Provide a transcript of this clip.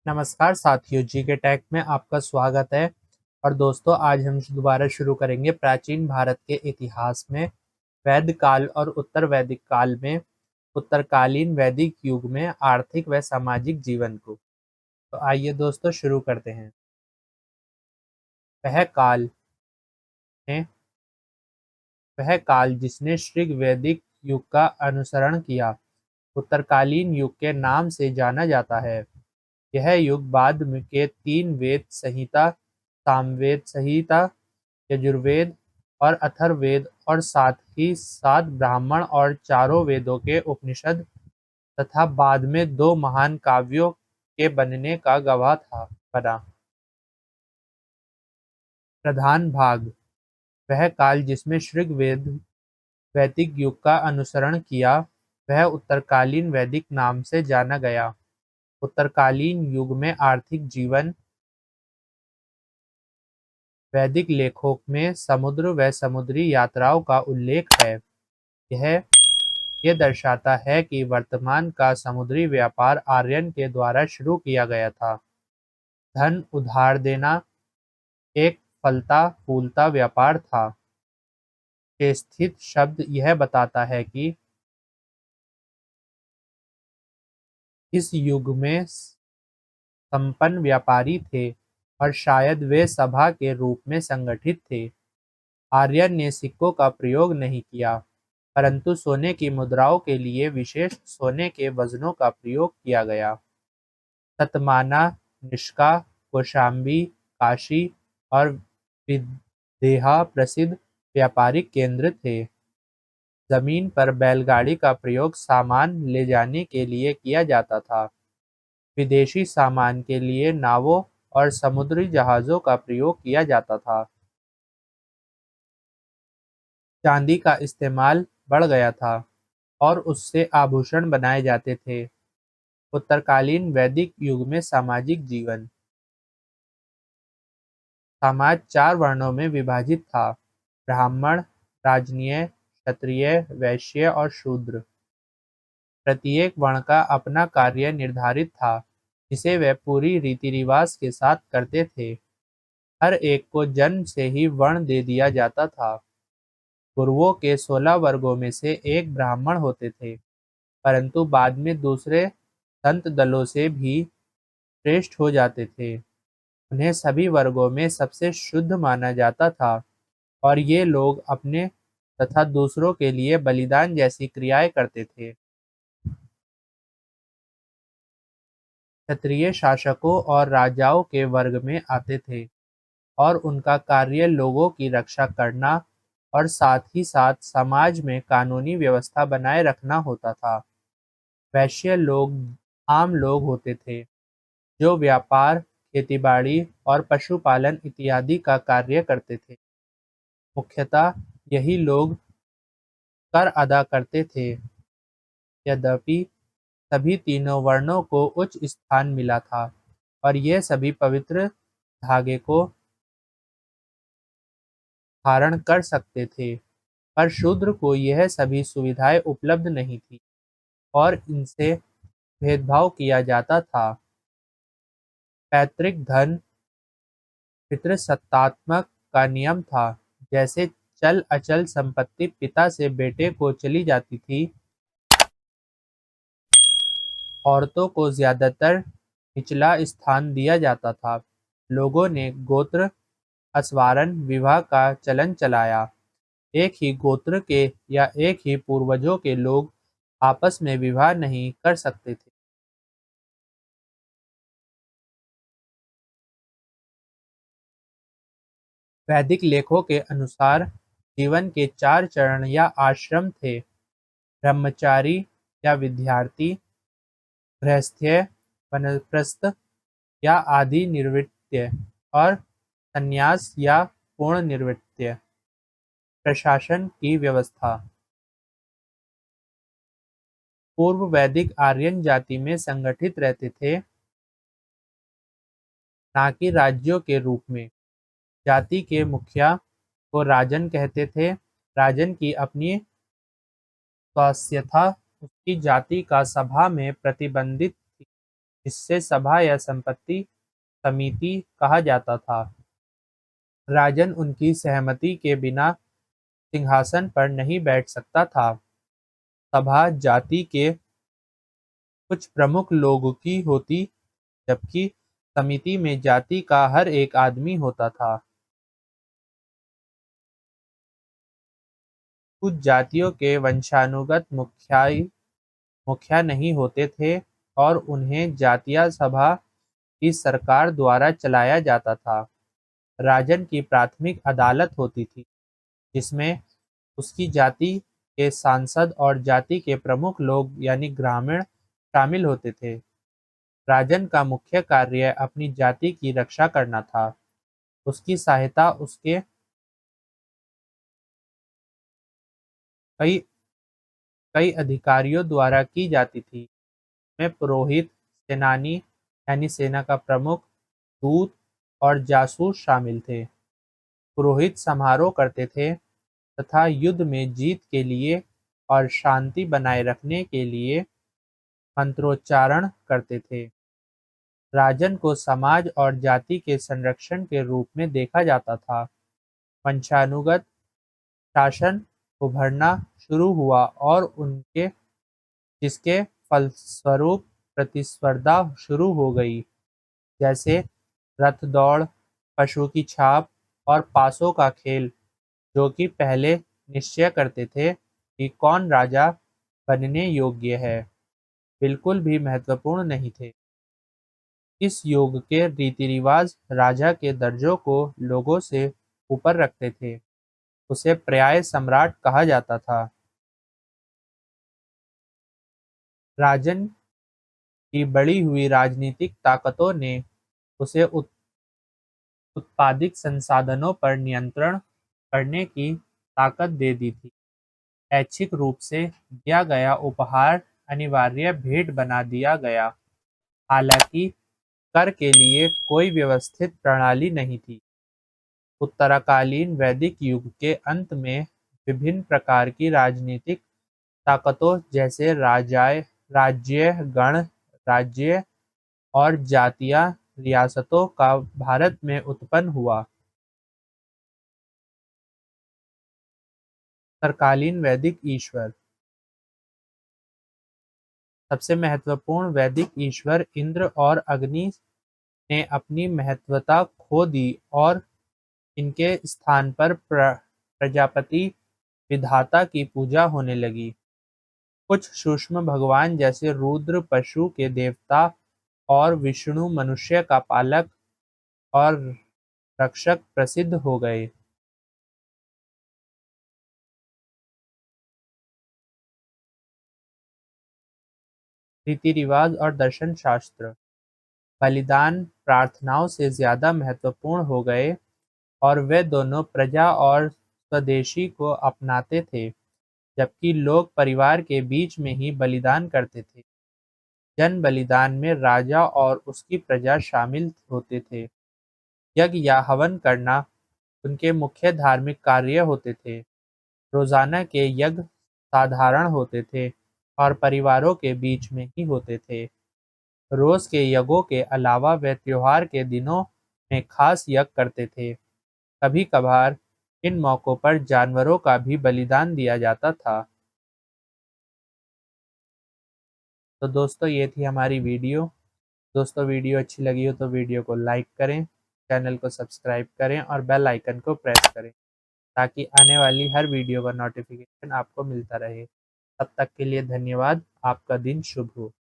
नमस्कार साथियों, GK take में आपका स्वागत है। और दोस्तों, आज हम दोबारा शुरू करेंगे प्राचीन भारत के इतिहास में वैदिक काल और उत्तर वैदिक काल में उत्तरकालीन वैदिक युग में आर्थिक व सामाजिक जीवन को। तो आइए दोस्तों शुरू करते हैं। वह काल है वह काल जिसने ऋग वैदिक युग का अनुसरण किया उत्तरकालीन युग के नाम से जाना जाता है। यह युग बाद के 3 वेद संहिता, सामवेद संहिता, यजुर्वेद और अथर्ववेद और साथ ही साथ ब्राह्मण और चारों वेदों के उपनिषद तथा बाद में 2 महान काव्यों के बनने का गवाह बना। प्रधान भाग। वह काल जिसमें ऋग वैदिक युग का अनुसरण किया वह उत्तरकालीन वैदिक नाम से जाना गया। उत्तरकालीन युग में आर्थिक जीवन। वैदिक लेखों में समुद्र व समुद्री यात्राओं का उल्लेख है। यह ये दर्शाता है कि वर्तमान का समुद्री व्यापार आर्यन के द्वारा शुरू किया गया था। धन उधार देना एक फलता-फूलता व्यापार था। के स्थित शब्द यह बताता है कि इस युग में संपन्न व्यापारी थे और शायद वे सभा के रूप में संगठित थे। आर्यन ने सिक्कों का प्रयोग नहीं किया, परंतु सोने की मुद्राओं के लिए विशेष सोने के वजनों का प्रयोग किया गया। सतमाना, निष्का, कौशाम्बी, काशी और विदेहा प्रसिद्ध व्यापारिक केंद्र थे। जमीन पर बैलगाड़ी का प्रयोग सामान ले जाने के लिए किया जाता था। विदेशी सामान के लिए नावों और समुद्री जहाजों का प्रयोग किया जाता था। चांदी का इस्तेमाल बढ़ गया था और उससे आभूषण बनाए जाते थे। उत्तरकालीन वैदिक युग में सामाजिक जीवन। समाज 4 वर्णों में विभाजित था: ब्राह्मण, राजनीय, क्षत्रिय, वैश्य और शूद्र। प्रत्येक वर्ण का अपना कार्य निर्धारित था, जिसे वे पूरी रीति-रिवाज के साथ करते थे। हर एक को जन्म से ही वर्ण दे दिया जाता था। गुरुओं के 16 वर्गों में से एक ब्राह्मण होते थे, परंतु बाद में दूसरे संत दलों से भी श्रेष्ठ हो जाते थे। उन्हें सभी वर्गों में सबसे शुद्ध माना जाता था और ये लोग अपने तथा दूसरों के लिए बलिदान जैसी क्रियाएं करते थे। क्षत्रिय शासकों और राजाओं के वर्ग में आते थे और उनका कार्य लोगों की रक्षा करना और साथ ही साथ समाज में कानूनी व्यवस्था बनाए रखना होता था। वैश्य लोग आम लोग होते थे जो व्यापार, खेती-बाड़ी और पशुपालन इत्यादि का कार्य करते थे। मुख्यतः यही लोग कर अदा करते थे। यद्यपि सभी तीनों वर्णों को उच्च स्थान मिला था और ये सभी पवित्र धागे को धारण कर सकते थे, पर शूद्र को यह सभी सुविधाएं उपलब्ध नहीं थी और इनसे भेदभाव किया जाता था। पैतृक धन पितृसत्तात्मक का नियम था। जैसे चल अचल संपत्ति पिता से बेटे को चली जाती थी, औरतों को ज्यादातर निचला स्थान दिया जाता था। लोगों ने गोत्र अस्वारण विवाह का चलन चलाया। एक ही गोत्र के या एक ही पूर्वजों के लोग आपस में विवाह नहीं कर सकते थे। वैदिक लेखों के अनुसार जीवन के 4 चरण या आश्रम थे: ब्रह्मचारी या विद्यार्थी, गृहस्थ्य, वानप्रस्थ या आदि निवृत्ति और संन्यास या पूर्ण निवृत्ति। प्रशासन की व्यवस्था। पूर्व वैदिक आर्यन जाति में संगठित रहते थे, ना कि राज्यों के रूप में। जाति के मुखिया को राजन कहते थे। राजन की अपनी स्वास्थ्य था, उसकी जाति का सभा में प्रतिबंधित थी। इससे सभा या संपत्ति समिति कहा जाता था। राजन उनकी सहमति के बिना सिंहासन पर नहीं बैठ सकता था। सभा जाति के कुछ प्रमुख लोगों की होती, जबकि समिति में जाति का हर एक आदमी होता था। कुछ जातियों के वंशानुगत मुखिया नहीं होते थे और उन्हें जातीय सभा की सरकार द्वारा चलाया जाता था। राजन की प्राथमिक अदालत होती थी, जिसमें उसकी जाति के सांसद और जाति के प्रमुख लोग यानी ग्रामीण शामिल होते थे। राजन का मुख्य कार्य अपनी जाति की रक्षा करना था। उसकी सहायता उसके कई कई अधिकारियों द्वारा की जाती थी। में पुरोहित, सेनानी यानी सेना का प्रमुख, दूत और जासूस शामिल थे। पुरोहित समारोह करते थे तथा युद्ध में जीत के लिए और शांति बनाए रखने के लिए मंत्रोच्चारण करते थे। राजन को समाज और जाति के संरक्षण के रूप में देखा जाता था। वंशानुगत शासन उभरना शुरू हुआ और उनके जिसके फलस्वरूप प्रतिस्पर्धा शुरू हो गई, जैसे रथ दौड़, पशु की छाप और पासों का खेल, जो कि पहले निश्चय करते थे कि कौन राजा बनने योग्य है, बिल्कुल भी महत्वपूर्ण नहीं थे। इस युग के रीति-रिवाज राजा के दर्जों को लोगों से ऊपर रखते थे। उसे पर्याय सम्राट कहा जाता था। राजन की बढ़ी हुई राजनीतिक ताकतों ने उसे उत्पादिक संसाधनों पर नियंत्रण करने की ताकत दे दी थी। ऐच्छिक रूप से दिया गया उपहार अनिवार्य भेंट बना दिया गया, हालांकि कर के लिए कोई व्यवस्थित प्रणाली नहीं थी। उत्तराकालीन वैदिक युग के अंत में विभिन्न प्रकार की राजनीतिक ताकतों जैसे राज्य, गणराज्य और जातीय रियासतों का भारत में उत्पन्न हुआ। उत्तरकालीन वैदिक ईश्वर। सबसे महत्वपूर्ण वैदिक ईश्वर इंद्र और अग्नि ने अपनी महत्वता खो दी और इनके स्थान पर प्रजापति विधाता की पूजा होने लगी। कुछ सूक्ष्म भगवान जैसे रुद्र पशु के देवता और विष्णु मनुष्य का पालक और रक्षक प्रसिद्ध हो गए। रीति रिवाज और दर्शन शास्त्र। बलिदान प्रार्थनाओं से ज्यादा महत्वपूर्ण हो गए और वे दोनों प्रजा और स्वदेशी को अपनाते थे, जबकि लोग परिवार के बीच में ही बलिदान करते थे। जन बलिदान में राजा और उसकी प्रजा शामिल होते थे। यज्ञ या हवन करना उनके मुख्य धार्मिक कार्य होते थे। रोजाना के यज्ञ साधारण होते थे और परिवारों के बीच में ही होते थे। रोज के यज्ञों के अलावा वे त्योहार के दिनों में खास यज्ञ करते थे। कभी-कभार इन मौकों पर जानवरों का भी बलिदान दिया जाता था। तो दोस्तों, ये थी हमारी वीडियो। दोस्तों, वीडियो अच्छी लगी हो तो वीडियो को लाइक करें, चैनल को सब्सक्राइब करें और बेल आइकन को प्रेस करें, ताकि आने वाली हर वीडियो का नोटिफिकेशन आपको मिलता रहे। तब तक के लिए धन्यवाद। आपका दिन शुभ हो।